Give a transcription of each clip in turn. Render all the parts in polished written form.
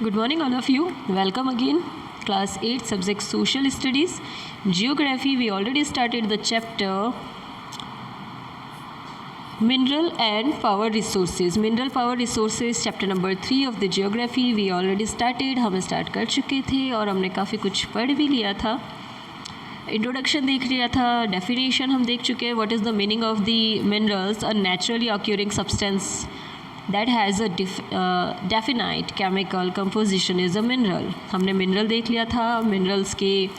Good morning all of you. Welcome again. Class 8 subject Social Studies. Geography, we already started the chapter Mineral and Power Resources. Mineral Power Resources chapter number 3 of the Geography we already started. हम start कर चुके थे और हमने काफ़ी कुछ पढ़ भी लिया था. इंट्रोडक्शन देख लिया था, डेफिनेशन हम देख चुके हैं. What is the meaning of the minerals? A naturally occurring substance that has a definite chemical composition is a mineral. हमने मिनरल देख लिया था. मिनरल्स के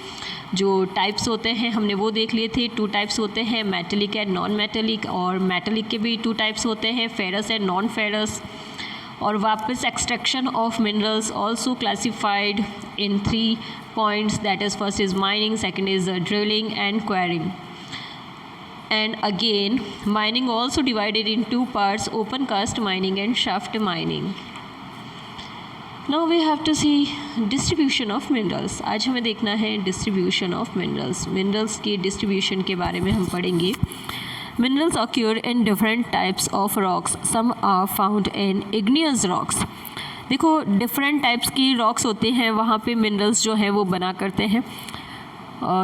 जो टाइप्स होते हैं हमने वो देख लिए थे. 2 टाइप्स होते हैं, मेटेलिक एंड नॉन मेटेलिक. और मेटेलिक के भी 2 टाइप्स होते हैं, फेरस एंड नॉन फेरस. और वापस extraction of minerals also classified in 3 points. That is first is mining, second is drilling and quarrying. And again mining also divided in 2 parts, open cast mining and shaft mining. Now we have to see distribution of minerals. आज हमें देखना है distribution of minerals. minerals की distribution के बारे में हम पढ़ेंगे. Minerals occur in different types of rocks. Some are found in igneous rocks. देखो different types की rocks होते हैं, वहाँ पे minerals जो है वो बना करते हैं.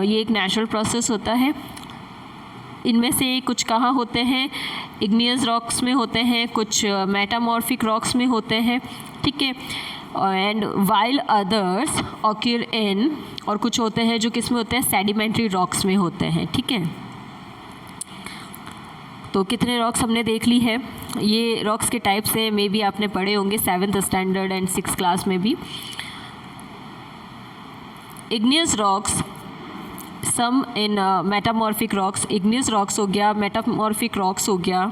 ये एक natural process होता है. इनमें से कुछ कहाँ होते हैं? इग्नियस रॉक्स में होते हैं, कुछ मेटामॉर्फिक रॉक्स में होते हैं, ठीक है. एंड वाइल अदर्स ऑक्यूर इन, और कुछ होते हैं जो किस में होते हैं? सेडिमेंट्री रॉक्स में होते हैं, ठीक है. तो कितने रॉक्स हमने देख ली है. ये रॉक्स के टाइप्स है, मे बी आपने पढ़े होंगे 7th standard and 6th class में भी. Igneous rocks, some in metamorphic rocks. Igneous rocks हो गया, मेटामॉर्फिक रॉक्स हो गया.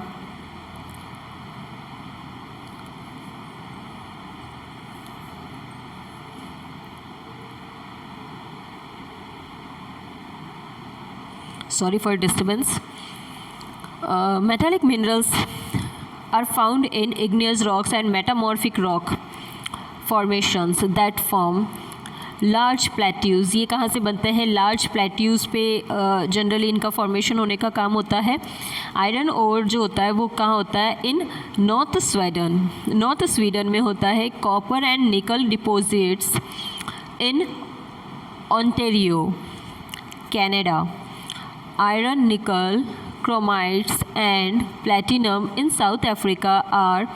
Sorry for disturbance. Metallic minerals are found in igneous rocks and metamorphic rock formations that form large plateaus. ये कहाँ से बनते हैं? लार्ज प्लेट्यूज़ पे जनरली इनका फॉर्मेशन होने का काम होता है. आयरन ओर जो होता है वो कहाँ होता है? In north Sweden. North Sweden में होता है. Copper and nickel deposits in Ontario, Canada. Iron, nickel, chromites and platinum in South Africa are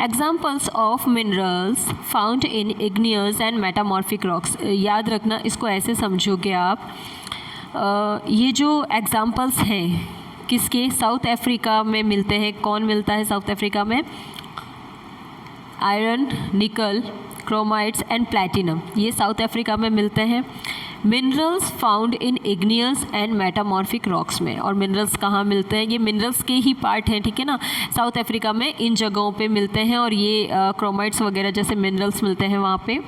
examples of minerals found in igneous and metamorphic rocks. याद रखना, इसको ऐसे समझोगे आप. ये जो एग्जाम्पल्स हैं किसके? साउथ अफ्रीका में मिलते हैं. कौन मिलता है साउथ अफ्रीका में? Iron, nickel, chromites and platinum, ये साउथ अफ्रीका में मिलते हैं. Minerals found in igneous and metamorphic rocks में. और मिनरल्स कहाँ मिलते हैं? ये मिनरल्स के ही पार्ट हैं, ठीक है ना. साउथ अफ्रीका में इन जगहों पे मिलते हैं और ये क्रोमाइट्स वगैरह जैसे मिनरल्स मिलते हैं वहाँ पे.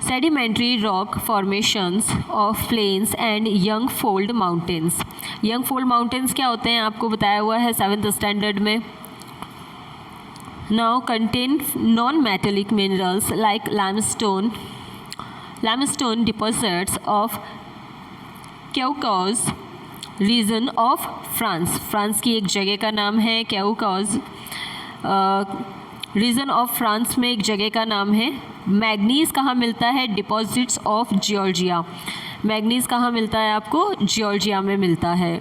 Sedimentary rock formations of plains and young fold mountains. Young fold mountains क्या होते हैं? आपको बताया हुआ है 7th स्टैंडर्ड में. Now contain non metallic minerals like limestone. Limestone deposits of Caucasus region of France. France की एक जगह का नाम है क्याउकास. रीजन ऑफ फ्रांस में एक जगह का नाम है. मैग्नीज कहाँ मिलता है? Deposits of Georgia. मैग्नीज कहाँ मिलता है आपको? जॉर्जिया में मिलता है.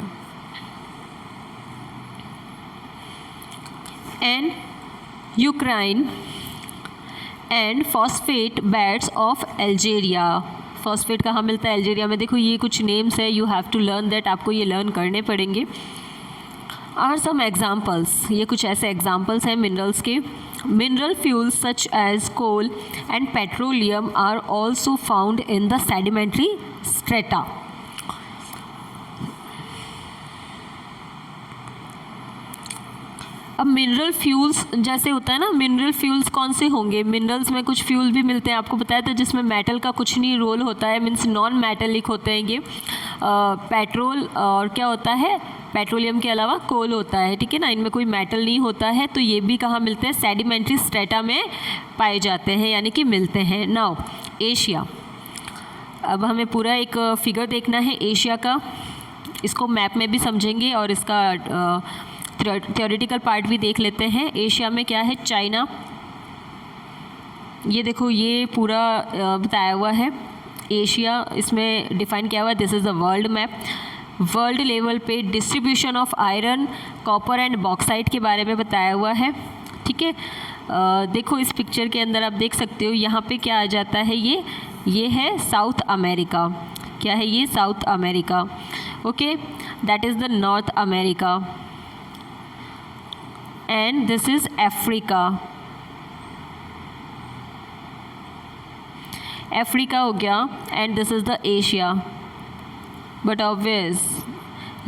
And Ukraine and phosphate beds of Algeria. Phosphate कहाँ मिलता है? अल्जीरिया में. देखो ये कुछ नेम्स है, you have to learn that. आपको ये लर्न करने पड़ेंगे. आर सम एग्जाम्पल्स, ये कुछ ऐसे एग्जाम्पल्स हैं मिनरल्स के. Mineral fuels such as coal and petroleum are also found in the sedimentary strata. अब मिनरल फ्यूल्स जैसे होता है ना, मिनरल फ्यूल्स कौन से होंगे? मिनरल्स में कुछ फ्यूल भी मिलते हैं, आपको बताया था, जिसमें मेटल का कुछ नहीं रोल होता है, मीन्स नॉन मेटेलिक होते हैं ये. पेट्रोल और क्या होता है? पेट्रोलियम के अलावा कोल होता है, ठीक है ना. इनमें कोई मेटल नहीं होता है. तो ये भी कहाँ मिलते हैं? सेडिमेंट्री स्ट्रेटा में पाए जाते हैं, यानी कि मिलते हैं. Now Asia. अब हमें पूरा एक फिगर देखना है एशिया का. इसको मैप में भी समझेंगे और इसका थ्योरेटिकल पार्ट भी देख लेते हैं. एशिया में क्या है? चाइना, ये देखो ये पूरा बताया हुआ है एशिया, इसमें डिफाइन किया हुआ है। This is the world map. World level पे distribution of iron, copper and bauxite के बारे में बताया हुआ है। ठीक है, देखो इस पिक्चर के अंदर आप देख सकते हो यहाँ पे क्या आ जाता है, ये है साउथ अमेरिका। क्या है ये? South America. Okay, that is the North America and this is Africa. Africa हो गया and this is the Asia, but obvious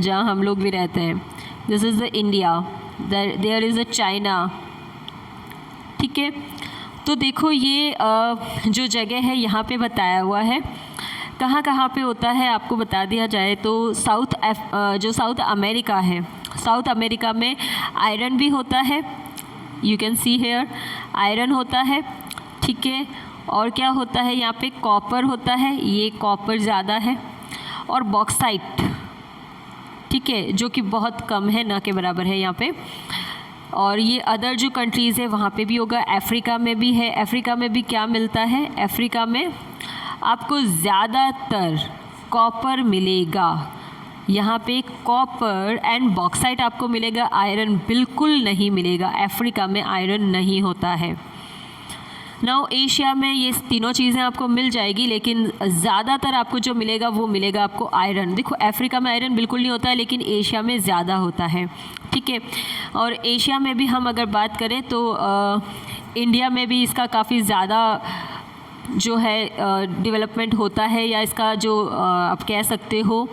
जहाँ हम लोग भी रहते हैं। This is the India, there is a China. ठीक है, तो देखो ये जो जगह है यहाँ पे बताया हुआ है, कहाँ कहाँ पे होता है आपको बता दिया जाए तो जो साउथ अमेरिका है, साउथ अमेरिका में आयरन भी होता है। You can see here iron होता है। ठीक है, और क्या होता है यहाँ पे? कॉपर होता है, ये कॉपर ज़्यादा है, और बॉक्साइट। ठीक है, जो कि बहुत कम है, ना के बराबर है यहाँ पे। और ये अदर जो कंट्रीज़ है वहाँ पे भी होगा, अफ्रीका में भी है। अफ्रीका में भी क्या मिलता है? अफ्रीका में आपको ज़्यादातर कॉपर मिलेगा। यहाँ पे कॉपर एंड बॉक्साइट आपको मिलेगा, आयरन बिल्कुल नहीं मिलेगा। अफ्रीका में आयरन नहीं होता है। नाउ एशिया में ये तीनों चीज़ें आपको मिल जाएगी, लेकिन ज़्यादातर आपको जो मिलेगा वो मिलेगा आपको आयरन। देखो अफ्रीका में आयरन बिल्कुल नहीं होता है, लेकिन एशिया में ज़्यादा होता है। ठीक है, और एशिया में भी हम अगर बात करें तो इंडिया में भी इसका काफ़ी ज़्यादा जो है डेवलपमेंट होता है, या इसका जो आप कह सकते हो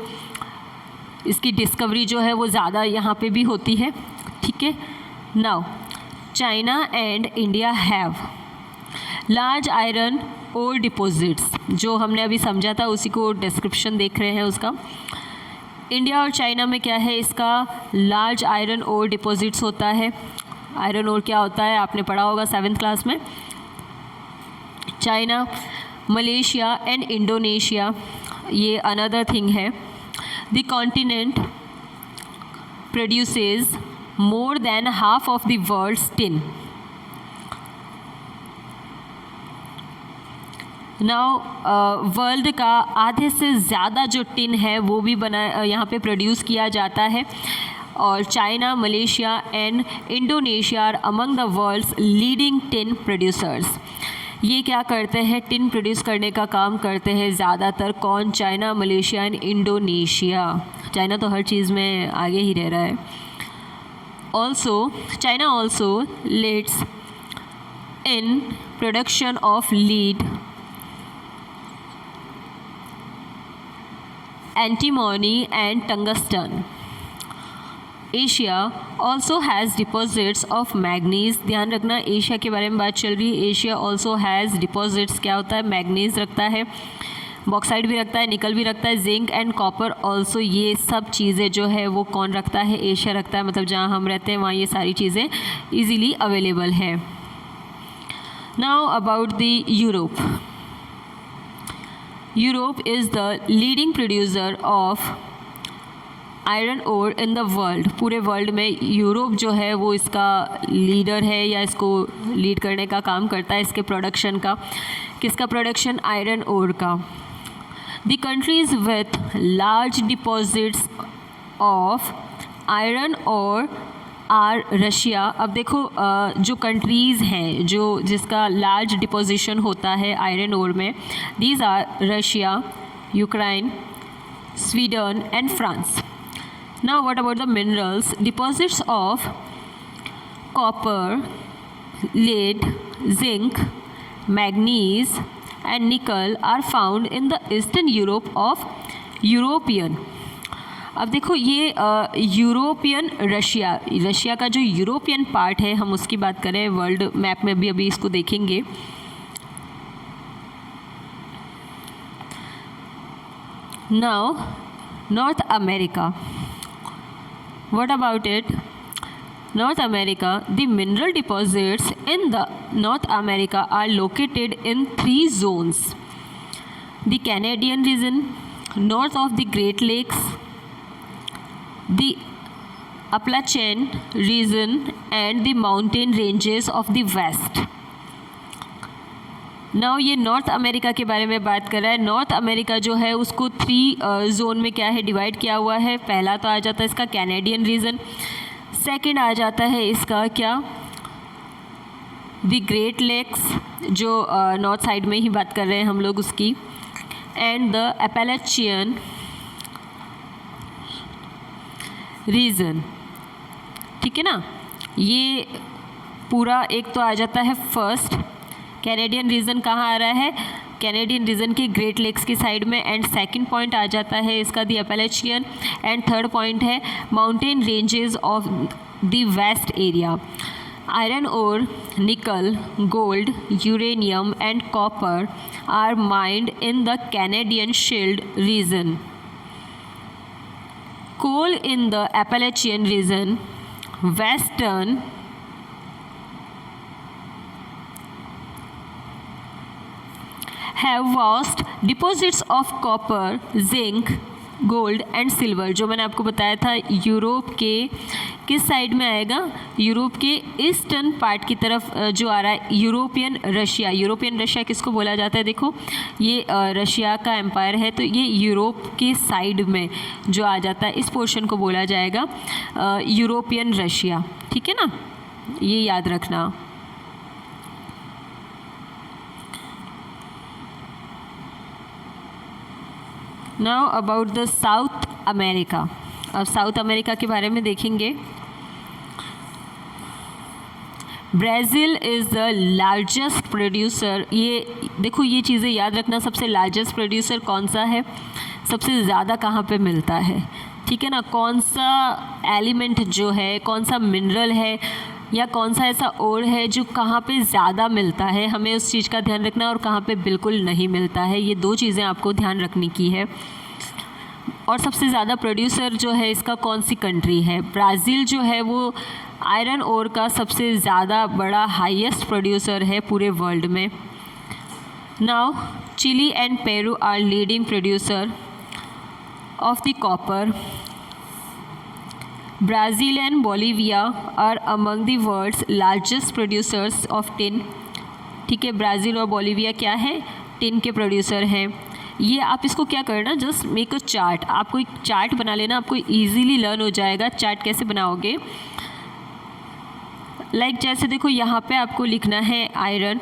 इसकी डिस्कवरी जो है वो ज़्यादा यहाँ पे भी होती है। ठीक है, now China and India have large iron ore deposits, जो हमने अभी समझा था उसी को डिस्क्रिप्शन देख रहे हैं उसका। इंडिया और चाइना में क्या है, इसका लार्ज आयरन ओर डिपॉजिट्स होता है। आयरन ओर क्या होता है आपने पढ़ा होगा 7th क्लास में। चाइना, मलेशिया एंड इंडोनेशिया, ये अनदर थिंग है। The continent produces more than half of the world's tin. Now world का आधे से ज़्यादा जो टिन है वो भी यहाँ पे प्रोड्यूस किया जाता है। और China, Malaysia and Indonesia are among the world's leading tin producers. ये क्या करते हैं? टिन प्रोड्यूस करने का काम करते हैं ज़्यादातर। कौन? China, Malaysia and Indonesia. China तो हर चीज़ में आगे ही रह रहा है। Also China also leads in production of lead, antimony and tungsten. Asia also has deposits of manganese. ध्यान रखना एशिया के बारे में बात चल रही है। एशिया also has deposits, क्या होता है? मैग्नीज रखता है, बॉक्साइट भी रखता है, निकल भी रखता है, जिंक एंड कॉपर ऑल्सो। ये सब चीज़ें जो है वो कौन रखता है? एशिया रखता है। मतलब जहाँ हम रहते हैं वहाँ ये सारी चीज़ें ईजीली अवेलेबल है। Now about the Europe. Europe is the leading producer of iron ore in the world. पूरे वर्ल्ड में यूरोप जो है वो इसका लीडर है, या इसको लीड करने का काम करता है इसके प्रोडक्शन का। किसका प्रोडक्शन? आयरन ओर का। The countries with large deposits of iron ore are Russia. अब देखो जो कंट्रीज़ हैं जिसका लार्ज डिपोजिशन होता है आयरन ओर में, these are Russia, Ukraine, Sweden and France. Now what about the minerals? Deposits of copper, lead, zinc, manganese and nickel are found in the Eastern Europe of European. अब देखो ये European Russia का जो European part है, हम उसकी बात करें वर्ल्ड मैप में भी अभी इसको देखेंगे. Now north America, what about it? North America, the mineral deposits in the North America are located in 3 zones: the Canadian region, north of the Great Lakes, the Appalachian region and the mountain ranges of the west. Now ये north America के बारे में बात कर रहा है। North America जो है उसको 3 जोन में क्या है डिवाइड किया हुआ है। पहला तो आ जाता है इसका कैनेडियन रीजन, सेकंड आ जाता है इसका क्या द ग्रेट लेक्स, जो नॉर्थ साइड में ही बात कर रहे हैं हम लोग उसकी, एंड द एपेलेचियन रीजन। ठीक है ना, ये पूरा एक तो आ जाता है फर्स्ट कैनेडियन रीजन कहाँ आ रहा है, कैनेडियन रीजन के ग्रेट लेक्स की साइड में, एंड सेकंड पॉइंट आ जाता है इसका the Appalachian, and third point है mountain ranges of the west area. Iron ore, nickel, gold, uranium and copper are mined in the Canadian shield region. Coal in the Appalachian region, western have vast deposits of copper, zinc, gold and silver. जो मैंने आपको बताया था Europe के किस side में आएगा, Europe के ईस्टर्न पार्ट की तरफ जो आ रहा है यूरोपियन रशिया। यूरोपियन रशिया किसको बोला जाता है, देखो ये रशिया का एम्पायर है, तो ये यूरोप के साइड में जो आ जाता है इस पोर्शन को बोला जाएगा यूरोपियन रशिया। ठीक है ना, ये याद रखना। Now about the south America. अब साउथ अमेरिका के बारे में देखेंगे। Brazil is the largest producer. ये देखो ये चीज़ें याद रखना, सबसे लार्जेस्ट प्रोड्यूसर कौन सा है, सबसे ज़्यादा कहाँ पे मिलता है। ठीक है ना, कौन सा एलिमेंट जो है, कौन सा मिनरल है या कौन सा ऐसा ओर है जो कहाँ पे ज़्यादा मिलता है, हमें उस चीज़ का ध्यान रखना, और कहाँ पे बिल्कुल नहीं मिलता है। ये 2 चीज़ें आपको ध्यान रखने की है। और सबसे ज़्यादा प्रोड्यूसर जो है इसका कौन सी कंट्री है, ब्राज़ील जो है वो आयरन ओर का सबसे ज़्यादा बड़ा हाईएस्ट प्रोड्यूसर है पूरे वर्ल्ड में। Now Chile and Peru are leading producer of the copper. Brazil and Bolivia are among the world's largest producers of tin। ठीक है, ब्राज़ील और बोलीविया क्या है, टिन के प्रोड्यूसर हैं। ये आप इसको क्या करना, जस्ट मेक अ चार्ट। आपको एक चार्ट बना लेना, आपको इजीली लर्न हो जाएगा। चार्ट कैसे बनाओगे, लाइक जैसे देखो यहाँ पे आपको लिखना है आयरन,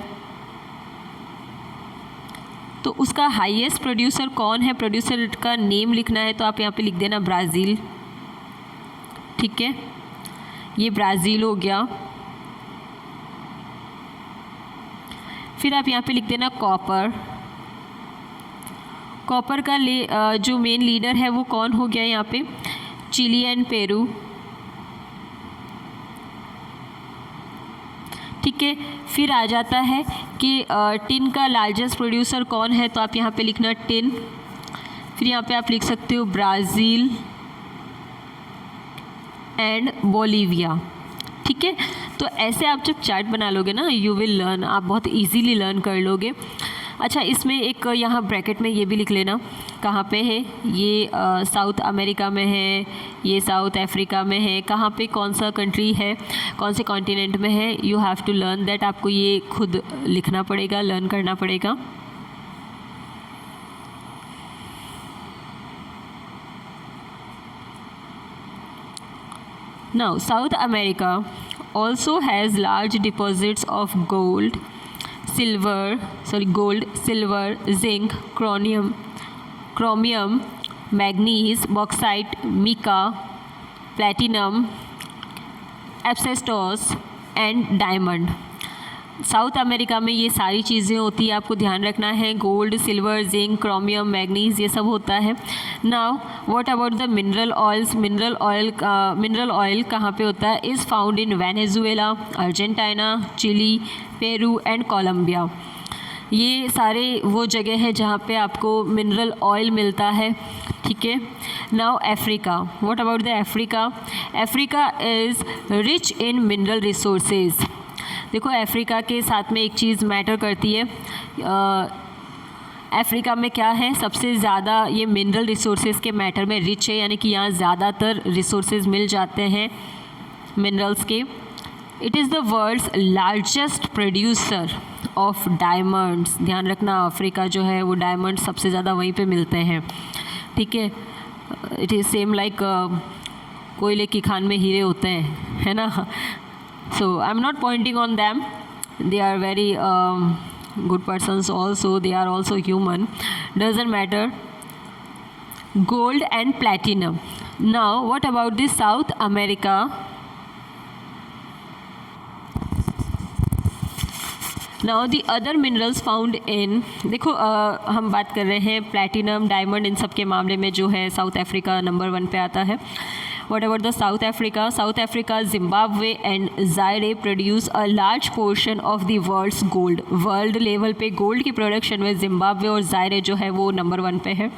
तो उसका हाईएस्ट प्रोड्यूसर कौन है, प्रोड्यूसर का नेम लिखना है, तो आप यहाँ पे लिख देना ब्राज़ील। ठीक है, ये ब्राज़ील हो गया। फिर आप यहाँ पे लिख देना कॉपर। कॉपर का जो मेन लीडर है वो कौन हो गया यहाँ पे, चिली एंड पेरू। ठीक है, फिर आ जाता है कि टिन का लार्जेस्ट प्रोड्यूसर कौन है, तो आप यहाँ पे लिखना टिन। फिर यहाँ पे आप लिख सकते हो ब्राज़ील एंड बोलीविया। ठीक है, तो ऐसे आप जब चार्ट बना लोगे ना, यू विल लर्न, आप बहुत इजीली लर्न कर लोगे। अच्छा, इसमें एक यहाँ ब्रैकेट में ये भी लिख लेना कहाँ पे है, ये साउथ अमेरिका में है, ये साउथ अफ्रीका में है, कहाँ पे कौन सा कंट्री है, कौन से कॉन्टिनेंट में है, you have to learn that. आपको ये खुद लिखना पड़ेगा, लर्न करना पड़ेगा। Now, South America also has large deposits of gold, silver, zinc, chromium, manganese, bauxite, mica, platinum, asbestos and diamond। South America में ये सारी चीज़ें होती है, आपको ध्यान रखना है। Gold, silver, zinc, chromium, manganese, ये सब होता है। Now what about the mineral oils. Mineral oil कहाँ पे होता है, is found in Venezuela, Argentina, Chile, Peru and Colombia. ये सारे वो जगह है जहाँ पे आपको मिनरल ऑयल मिलता है। ठीक है, now Africa. What about the Africa. Africa is rich in mineral resources. देखो अफ्रीका के साथ में एक चीज़ मैटर करती है, अफ्रीका में क्या है, सबसे ज़्यादा ये मिनरल रिसोर्सेज के मैटर में रिच है, यानी कि यहाँ ज़्यादातर रिसोर्सेज मिल जाते हैं मिनरल्स के। It is the world's largest producer of diamonds. ध्यान रखना, अफ्रीका जो है वो डायमंड सबसे ज़्यादा वहीं पे मिलते हैं, ठीक है। इट इज़ सेम लाइक कोयले की खान में हीरे होते हैं, है ना। So I am not pointing on them, they are very good persons also, they are also human, doesn't matter. Gold and platinum. Now what about the South America? Now the other minerals found in, देखो हम बात कर रहे हैं platinum, diamond, इन सब के मामले में जो है साउथ अफ्रीका नंबर 1 पे आता है। What about the South Africa? South Africa, Zimbabwe and Zaire produce a large portion of the world's gold. World level पे गोल्ड की प्रोडक्शन में जिम्बाब्वे और जायरे जो है वो नंबर 1 पे है।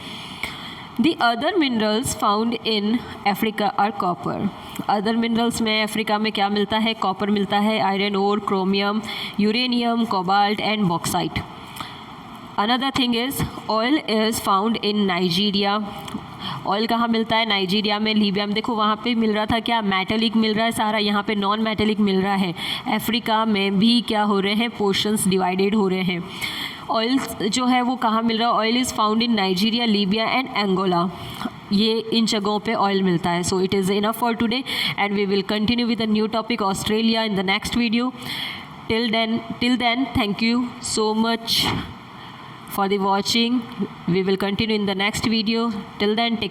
The other minerals found in Africa are copper. Other minerals में अफ्रीका में क्या मिलता है? कॉपर मिलता है, iron ore, chromium, uranium, cobalt and bauxite. Another thing is oil is found in Nigeria. Oil कहाँ मिलता है? नाइजीरिया में, लीबिया में। देखो वहाँ पे मिल रहा था क्या? मेटेलिक मिल रहा है सारा, यहाँ पे नॉन मेटेलिक मिल रहा है। अफ्रीका में भी क्या हो रहे हैं? पोर्शंस डिवाइडेड हो रहे हैं। ऑयल जो है वो कहाँ मिल रहा है? Oil is found in Nigeria, Libya and Angola. ये इन जगहों पे ऑयल मिलता है। So it is enough for today and we will continue with a new topic Australia in the next video. Till then thank you so much for the watching. We will continue in the next video. Till then, take